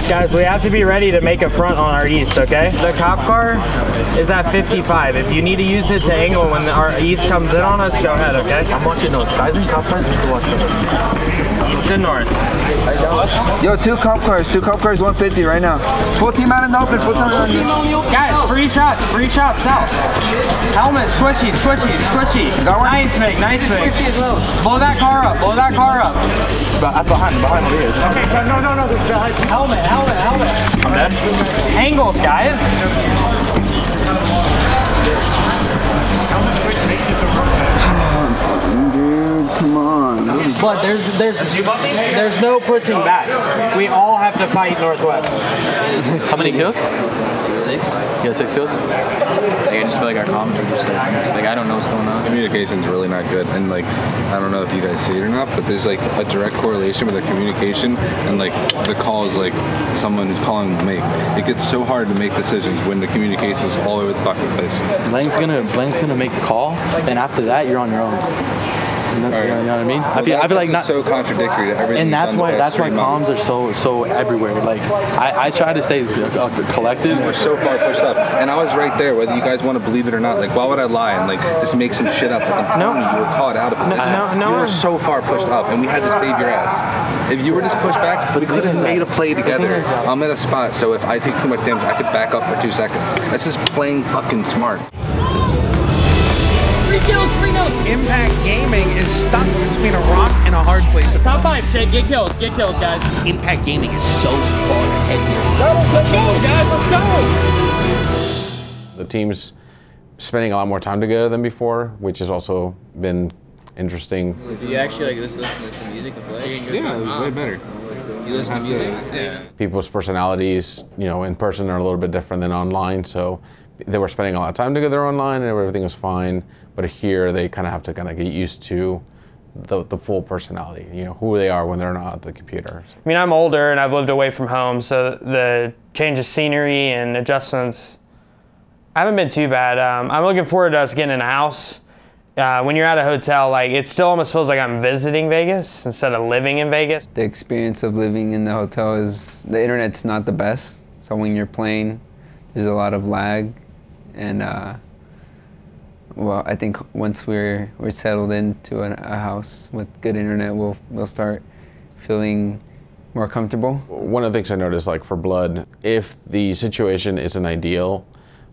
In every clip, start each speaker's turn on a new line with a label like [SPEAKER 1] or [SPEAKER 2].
[SPEAKER 1] Guys, we have to be ready to make a front on our east, okay? The cop car is at 55. If you need to use it to angle when our east comes in on us, go ahead, okay?
[SPEAKER 2] I'm watching those guys in cop cars need to watch them.
[SPEAKER 1] East and north.
[SPEAKER 3] Yo, two cop cars, 150 right now. Full team out in the open, full team out in the open.
[SPEAKER 1] Guys, free shots south. Helmet, squishy. Nice, Mick, nice, Mick. Blow that car up.
[SPEAKER 2] Behind over here.
[SPEAKER 1] Okay, no. Helmet.
[SPEAKER 2] I'm dead.
[SPEAKER 1] Angles, guys.
[SPEAKER 3] Dude, come on.
[SPEAKER 1] But there's no pushing back. We all have to fight Northwest.
[SPEAKER 2] How many kills?
[SPEAKER 4] 6.
[SPEAKER 2] You got 6 kills?
[SPEAKER 4] I just feel like our comms are just like I don't know what's going on.
[SPEAKER 5] Communication's really not good, and like I don't know if you guys see it or not, but there's like a direct correlation with the communication and like the calls like someone who's calling make. It gets so hard to make decisions when the communication is all over the fucking place.
[SPEAKER 2] Blank's gonna make the call, then after that you're on your own. You know what I mean? I feel like not
[SPEAKER 5] so contradictory to everything.
[SPEAKER 2] And that's why comms are so everywhere. Like I try to stay collective.
[SPEAKER 5] We're so far pushed up, and I was right there. Whether you guys want to believe it or not, like why would I lie and like just make some shit up? Like, I'm telling you, were caught out of position. You were so far pushed up, and we had to save your ass. If you were just pushed back, we could have made a play together. I'm at a spot, so if I take too much damage, I could back up for 2 seconds. That's just playing fucking smart.
[SPEAKER 6] Impact Gaming is stuck between a rock and a hard place.
[SPEAKER 1] Top 5, Shake. Get kills, guys.
[SPEAKER 6] Impact Gaming is so far ahead here.
[SPEAKER 1] Let's go, guys, let's go!
[SPEAKER 7] The team's spending a lot more time together than before, which has also been interesting.
[SPEAKER 4] Did you actually like listen to some music to play?
[SPEAKER 5] Yeah, it was way better.
[SPEAKER 4] You listen to music?
[SPEAKER 5] Yeah.
[SPEAKER 7] People's personalities, you know, in person are a little bit different than online, so they were spending a lot of time together online and everything was fine. But here they kind of have to get used to the full personality, you know, who they are when they're not at the computer.
[SPEAKER 1] I mean, I'm older and I've lived away from home, so the change of scenery and adjustments haven't been too bad. I'm looking forward to us getting in a house. When you're at a hotel, like it still almost feels like I'm visiting Vegas instead of living in Vegas.
[SPEAKER 3] The experience of living in the hotel is, the internet's not the best. So when you're playing, there's a lot of lag. And well, I think once we're settled into a house with good internet, we'll start feeling more comfortable.
[SPEAKER 7] One of the things I noticed, like for Blood, if the situation isn't ideal,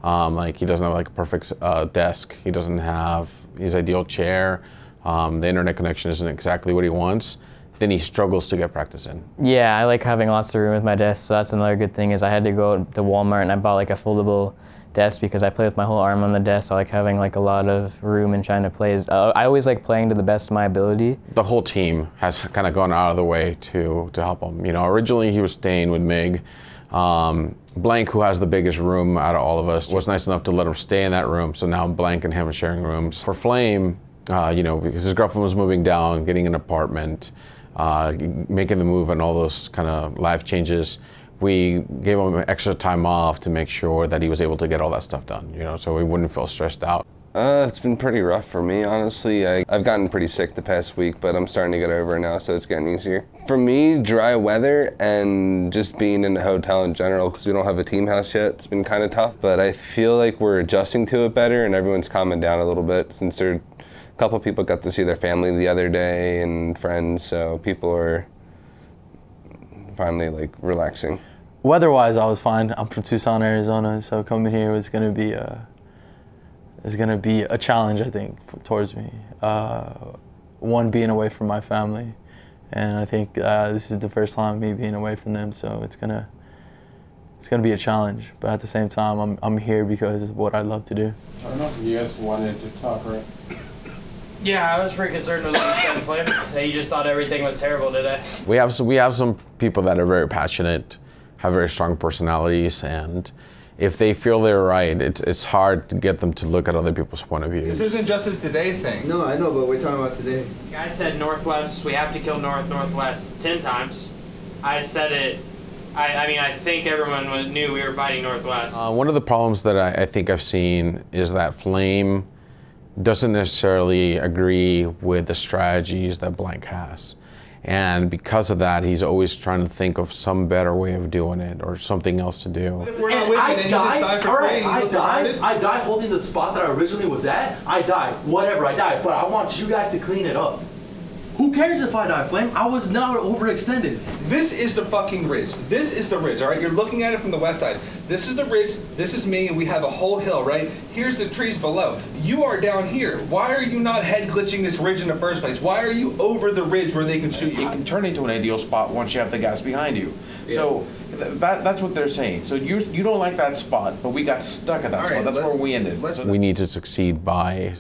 [SPEAKER 7] like he doesn't have like a perfect desk, he doesn't have his ideal chair, the internet connection isn't exactly what he wants, then he struggles to get practice in.
[SPEAKER 8] Yeah, I like having lots of room with my desk, so that's another good thing is I had to go to Walmart and I bought like a foldable desk because I play with my whole arm on the desk. So I like having like a lot of room and trying to play. I always like playing to the best of my ability.
[SPEAKER 7] The whole team has kind of gone out of the way to help him. You know, originally he was staying with Mig. Blank, who has the biggest room out of all of us, was nice enough to let him stay in that room. So now Blank and him are sharing rooms. For Flame, you know, because his girlfriend was moving down, getting an apartment, making the move and all those kind of life changes, we gave him extra time off to make sure that he was able to get all that stuff done, you know, so he wouldn't feel stressed out.
[SPEAKER 9] It's been pretty rough for me, honestly. I've gotten pretty sick the past week, but I'm starting to get over it now, so it's getting easier. For me, dry weather and just being in the hotel in general, because we don't have a team house yet, it's been kind of tough, but I feel like we're adjusting to it better and everyone's calming down a little bit since a couple of people got to see their family the other day and friends, so people are finally like relaxing.
[SPEAKER 2] Weather-wise, I was fine. I'm from Tucson, Arizona, so coming here was gonna be a challenge, I think, towards me. One, being away from my family, and I think this is the first time me being away from them, so it's gonna be a challenge. But at the same time, I'm here because of what I love to do.
[SPEAKER 10] I don't know if you guys wanted to talk, right?
[SPEAKER 1] Yeah, I was pretty concerned with what you said, Flame. That you just thought everything was terrible today.
[SPEAKER 7] We have some people that are very passionate, have very strong personalities, and if they feel they're right, it's hard to get them to look at other people's point of view.
[SPEAKER 5] This isn't just a today thing.
[SPEAKER 3] No, I know, but we're talking about today.
[SPEAKER 1] I said Northwest, we have to kill Northwest 10 times. I said it, I mean, I think everyone knew we were fighting Northwest.
[SPEAKER 7] One of the problems that I think I've seen is that Flame doesn't necessarily agree with the strategies that Blank has. And because of that, he's always trying to think of some better way of doing it or something else to do.
[SPEAKER 11] I died holding the spot that I originally was at. I died, whatever, I died, but I want you guys to clean it up. Who cares if I die, Flame? I was not overextended.
[SPEAKER 5] This is the fucking ridge. This is the ridge, all right? You're looking at it from the west side. This is the ridge, this is me, and we have a whole hill, right? Here's the trees below. You are down here. Why are you not head glitching this ridge in the first place? Why are you over the ridge where they can shoot you?
[SPEAKER 12] It can turn into an ideal spot once you have the guys behind you. Yeah. So that's what they're saying. So you don't like that spot, but we got stuck at that spot. That's where we ended.
[SPEAKER 7] We need to succeed by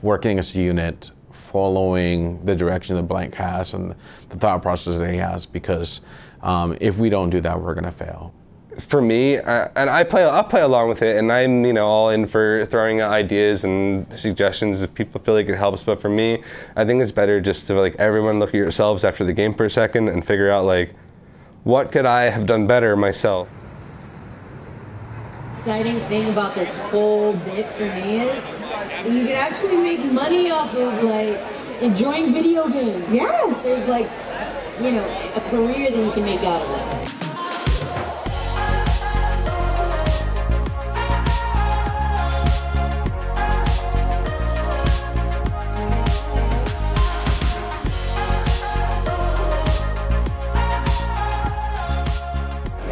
[SPEAKER 7] working as a unit, following the direction that Blank has and the thought process that he has, because if we don't do that, we're going to fail.
[SPEAKER 9] For me, I'll play along with it, and I'm all in for throwing out ideas and suggestions if people feel like it helps. But for me, I think it's better just to everyone look at yourselves after the game for a second and figure out what could I have done better myself.
[SPEAKER 13] Exciting thing about this whole bit for me is you can actually make money off of enjoying video games. Yeah, there's a career that you can make out of it.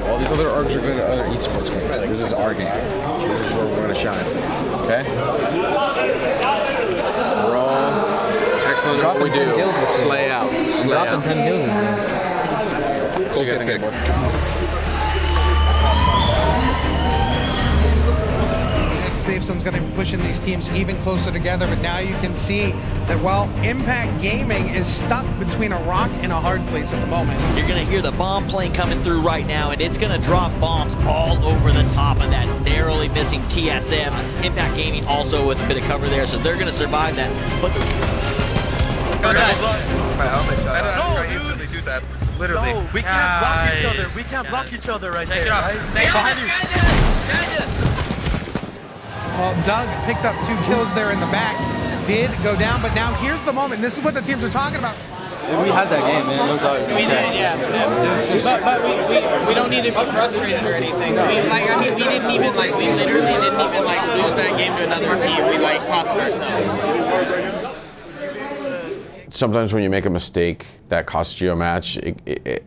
[SPEAKER 10] All these other arcs are going to other esports games. This is our game. This is where we're going to shine. Okay? We're all excellent at what we do. Slay out. Slay out.
[SPEAKER 8] 10 kills.
[SPEAKER 10] See you guys in game.
[SPEAKER 6] SafeZone's going to be pushing these teams even closer together, but now you can see that while Impact Gaming is stuck between a rock and a hard place at the moment.
[SPEAKER 14] You're going to hear the bomb plane coming through right now, and it's going to drop bombs all over the top of that narrowly missing TSM. Impact Gaming also with a bit of cover there, so they're going to survive that. But
[SPEAKER 15] I instantly do that. Literally.
[SPEAKER 11] No, we can't block each other. We can't block each other right there. Behind you.
[SPEAKER 6] Well, Doug picked up 2 kills there in the back, did go down, but now here's the moment. This is what the teams are talking about.
[SPEAKER 2] We had that game, man. It was ours.
[SPEAKER 16] We did, yeah. But we don't need to be frustrated or anything. We literally didn't even lose that game to another team. We cost ourselves.
[SPEAKER 7] Sometimes when you make a mistake that costs you a match, it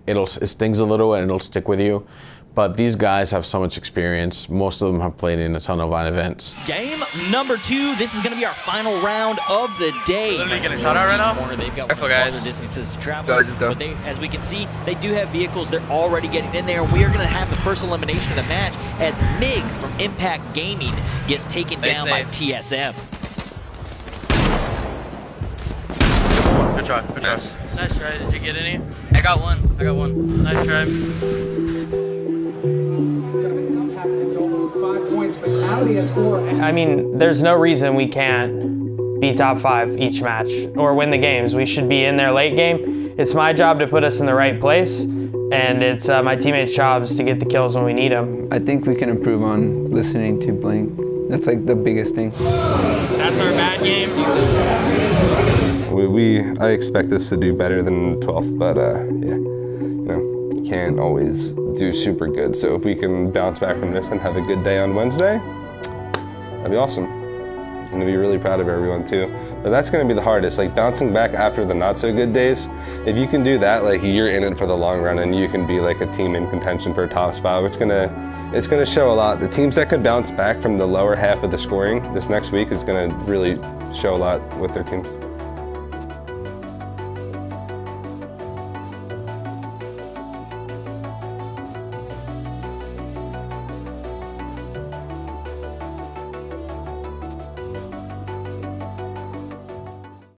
[SPEAKER 7] stings a little and it'll stick with you. But these guys have so much experience. Most of them have played in a ton of LAN events.
[SPEAKER 14] Game number 2. This is going to be our final round of the day.
[SPEAKER 15] Literally getting shot out right now.
[SPEAKER 14] They've got farther distances to travel. But as we can see, they do have vehicles. They're already getting in there. We are going to have the first elimination of the match as MiG from Impact Gaming gets taken down by TSM.
[SPEAKER 15] Good try. Good try.
[SPEAKER 16] Nice try. Did you get any? I got one. Nice try.
[SPEAKER 1] I mean, there's no reason we can't be top 5 each match or win the games. We should be in their late game. It's my job to put us in the right place, and it's my teammates' jobs to get the kills when we need them.
[SPEAKER 3] I think we can improve on listening to Blank. That's the biggest thing.
[SPEAKER 16] That's our bad game.
[SPEAKER 9] I expect us to do better than 12th, but yeah, you can't always do super good. So if we can bounce back from this and have a good day on Wednesday, that'd be awesome. I'm gonna be really proud of everyone too. But that's gonna be the hardest, bouncing back after the not so good days. If you can do that, you're in it for the long run and you can be a team in contention for a top spot. It's gonna show a lot. The teams that could bounce back from the lower half of the scoring this next week is gonna really show a lot with their teams.